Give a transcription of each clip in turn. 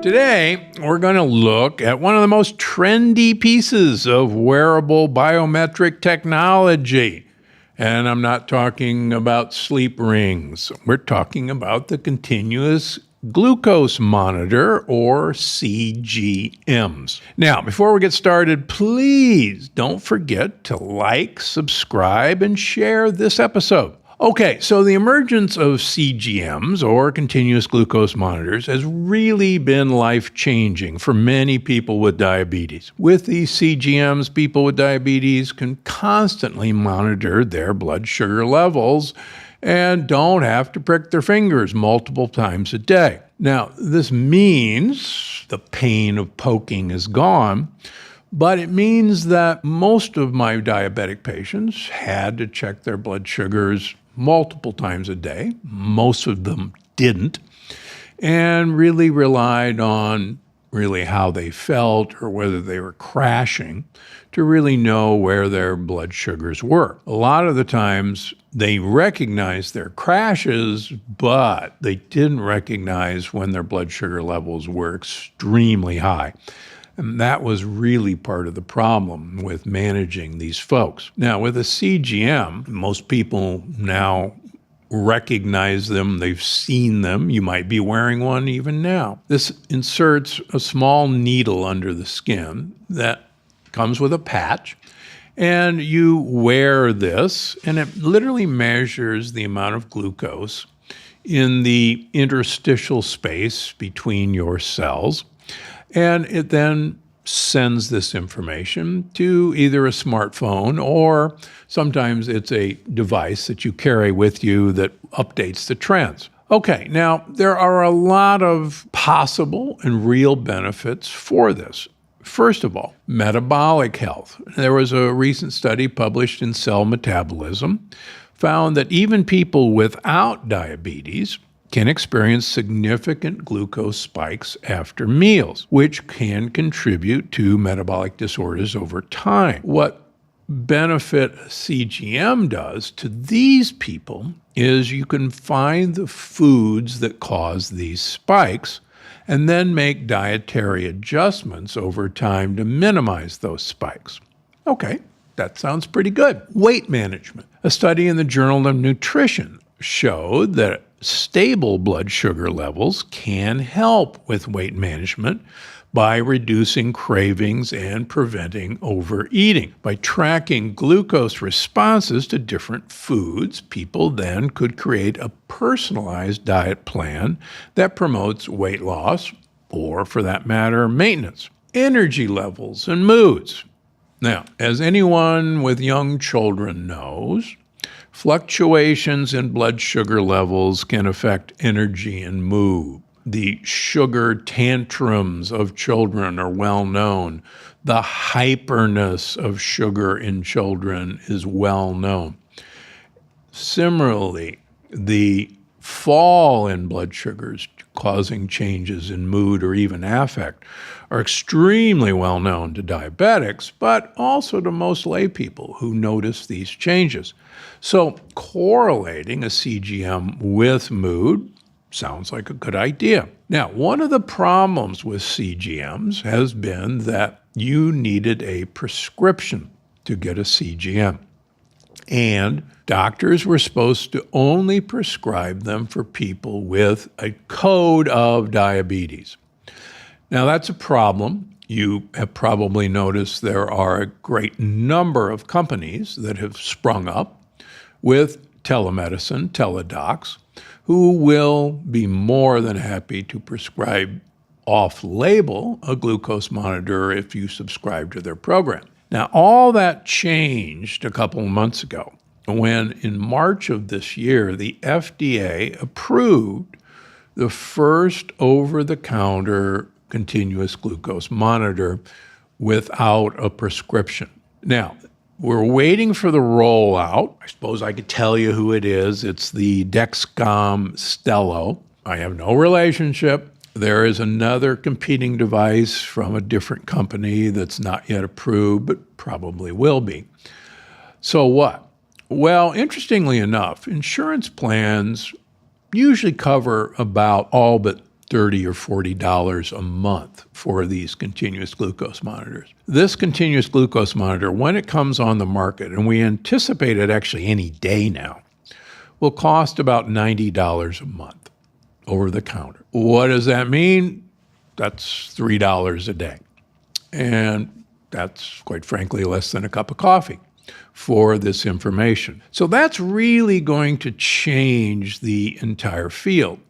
Today, we're going to look at one of the most trendy pieces of wearable biometric technology. And I'm not talking about sleep rings. We're talking about the continuous glucose monitor, or CGMs. Now, before we get started, please don't forget to like, subscribe, and share this episode. Okay, so the emergence of CGMs, or continuous glucose monitors, has really been life-changing for many people with diabetes. With these CGMs, people with diabetes can constantly monitor their blood sugar levels and don't have to prick their fingers multiple times a day. Now, this means the pain of poking is gone, but it means that most of my diabetic patients had to check their blood sugars multiple times a day. Most of them didn't, and really relied on how they felt or whether they were crashing to really know where their blood sugars were. A lot of the times they recognized their crashes, but they didn't recognize when their blood sugar levels were extremely high. And that was really part of the problem with managing these folks. Now, with a CGM, most people now recognize them. They've seen them. You might be wearing one even now. This inserts a small needle under the skin that comes with a patch, and you wear this, and it literally measures the amount of glucose in the interstitial space between your cells. And it then sends this information to either a smartphone, or sometimes it's a device that you carry with you that updates the trends. Okay, now there are a lot of possible and real benefits for this. First of all, metabolic health. There was a recent study published in Cell Metabolism, found that even people without diabetes can experience significant glucose spikes after meals, which can contribute to metabolic disorders over time. What benefit CGM does to these people is you can find the foods that cause these spikes and then make dietary adjustments over time to minimize those spikes. Okay, that sounds pretty good. Weight management. A study in the Journal of Nutrition showed that stable blood sugar levels can help with weight management by reducing cravings and preventing overeating. By tracking glucose responses to different foods, people then could create a personalized diet plan that promotes weight loss, or for that matter, maintenance. Energy levels and moods. Now, as anyone with young children knows, fluctuations in blood sugar levels can affect energy and mood. The sugar tantrums of children are well known. The hyperness of sugar in children is well known. Similarly, the fall in blood sugars causing changes in mood or even affect are extremely well known to diabetics, but also to most lay people who notice these changes. So correlating a CGM with mood sounds like a good idea. Now, one of the problems with CGMs has been that you needed a prescription to get a CGM. And doctors were supposed to only prescribe them for people with a code of diabetes. Now, that's a problem. You have probably noticed there are a great number of companies that have sprung up with telemedicine, teledocs, who will be more than happy to prescribe off-label a glucose monitor if you subscribe to their program. Now, all that changed a couple of months ago when, in March of this year, the FDA approved the first over-the-counter continuous glucose monitor without a prescription. Now, we're waiting for the rollout. I suppose I could tell you who it is. It's the Dexcom Stelo. I have no relationship. There is another competing device from a different company that's not yet approved, but probably will be. So what? Well, interestingly enough, insurance plans usually cover about all but $30 or $40 a month for these continuous glucose monitors. This continuous glucose monitor, when it comes on the market, and we anticipate it actually any day now, will cost about $90 a month over the counter. What does that mean? That's $3 a day. And that's, quite frankly, less than a cup of coffee for this information. So that's really going to change the entire field.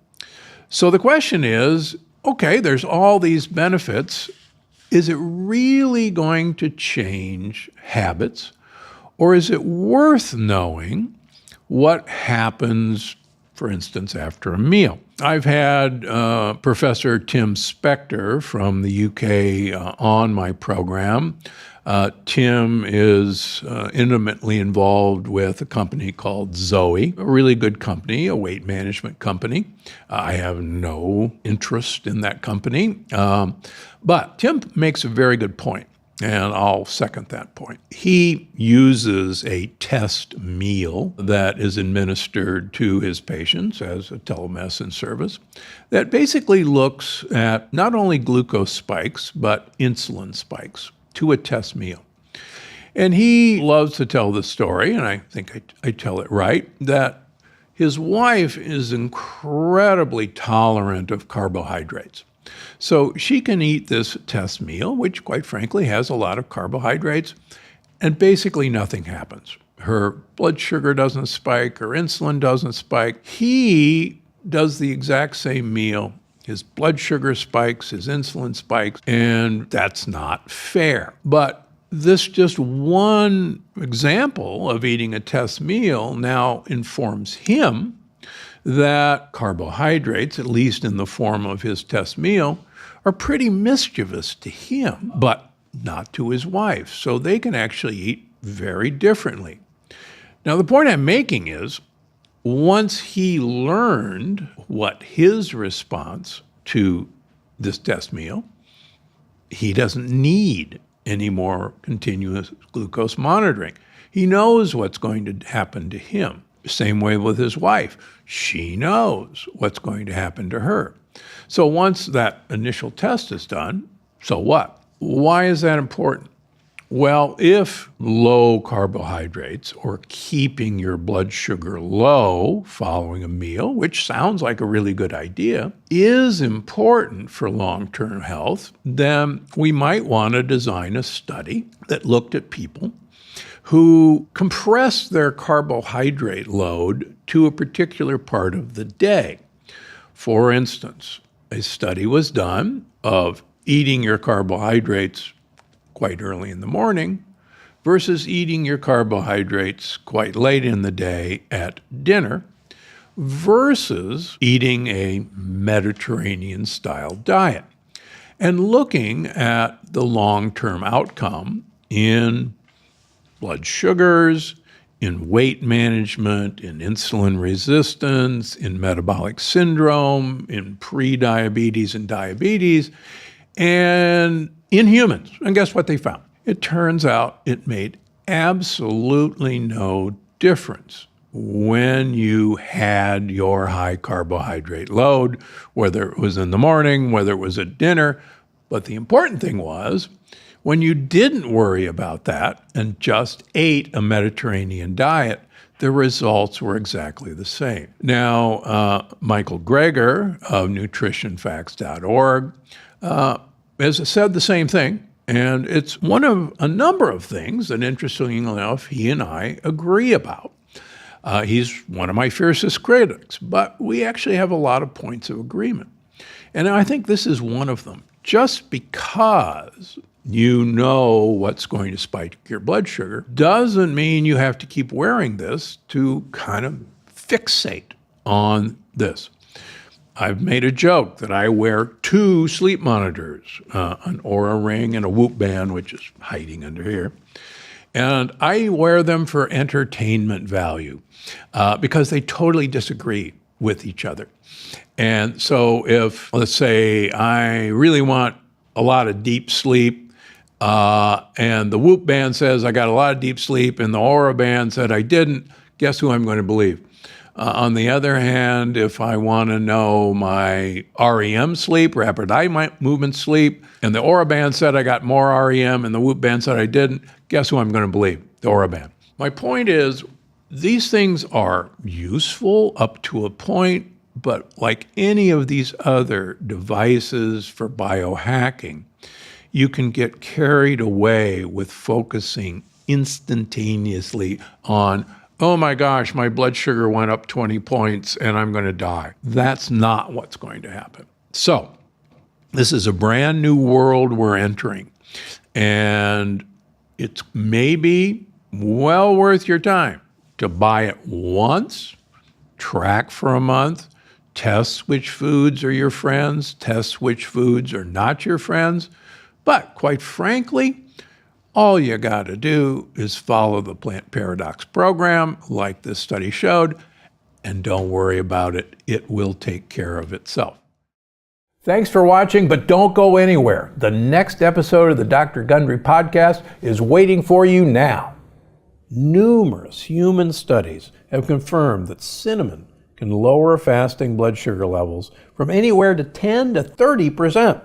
So the question is, okay, there's all these benefits. Is it really going to change habits? Or is it worth knowing what happens, for instance, after a meal? I've had Professor Tim Spector from the UK on my program. Tim is intimately involved with a company called Zoe, a really good company, a weight management company. I have no interest in that company. But Tim makes a very good point, and I'll second that point. He uses a test meal that is administered to his patients as a telemedicine service that basically looks at not only glucose spikes, but insulin spikes to a test meal. And he loves to tell the story, and I think I tell it right, that his wife is incredibly tolerant of carbohydrates. So she can eat this test meal, which quite frankly has a lot of carbohydrates, and basically nothing happens. Her blood sugar doesn't spike, her insulin doesn't spike. He does the exact same meal. His blood sugar spikes, his insulin spikes, and that's not fair. But this just one example of eating a test meal now informs him that carbohydrates, at least in the form of his test meal, are pretty mischievous to him, but not to his wife. So they can actually eat very differently. Now, the point I'm making is, once he learned what his response to this test meal, he doesn't need any more continuous glucose monitoring. He knows what's going to happen to him. Same way with his wife. She knows what's going to happen to her. So once that initial test is done, so what? Why is that important? Well, if low carbohydrates or keeping your blood sugar low following a meal, which sounds like a really good idea, is important for long-term health, then we might want to design a study that looked at people who compressed their carbohydrate load to a particular part of the day. For instance, a study was done of eating your carbohydrates quite early in the morning versus eating your carbohydrates quite late in the day at dinner versus eating a Mediterranean-style diet, and looking at the long-term outcome in blood sugars, in weight management, in insulin resistance, in metabolic syndrome, in pre-diabetes and diabetes, and in humans. And guess what they found? It turns out it made absolutely no difference when you had your high carbohydrate load, whether it was in the morning, whether it was at dinner. But the important thing was, when you didn't worry about that and just ate a Mediterranean diet, the results were exactly the same. Now, Michael Greger of nutritionfacts.org has said the same thing, and it's one of a number of things that, interestingly enough, he and I agree about. He's one of my fiercest critics, but we actually have a lot of points of agreement. And I think this is one of them. Just because you know what's going to spike your blood sugar doesn't mean you have to keep wearing this to kind of fixate on this. I've made a joke that I wear two sleep monitors, an Oura Ring and a Whoop Band, which is hiding under here. And I wear them for entertainment value because they totally disagree with each other. And so if, let's say, I really want a lot of deep sleep, and the Whoop Band says I got a lot of deep sleep, and the Oura Band said I didn't, guess who I'm going to believe? On the other hand, if I want to know my REM sleep, rapid eye movement sleep, and the Aura band said I got more REM and the Whoop band said I didn't, guess who I'm going to believe? The Aura band. My point is, these things are useful up to a point, but like any of these other devices for biohacking, you can get carried away with focusing instantaneously on, oh my gosh, my blood sugar went up 20 points and I'm going to die. That's not what's going to happen. So this is a brand new world we're entering, and it's maybe well worth your time to buy it once, track for a month, test which foods are your friends, test which foods are not your friends. But quite frankly, all you got to do is follow the Plant Paradox program like this study showed, and don't worry about it. It will take care of itself. Thanks for watching, but don't go anywhere. The next episode of the Dr. Gundry podcast is waiting for you now. Numerous human studies have confirmed that cinnamon can lower fasting blood sugar levels from anywhere to 10 to 30%.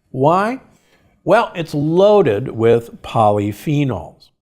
Why? Well, it's loaded with polyphenols.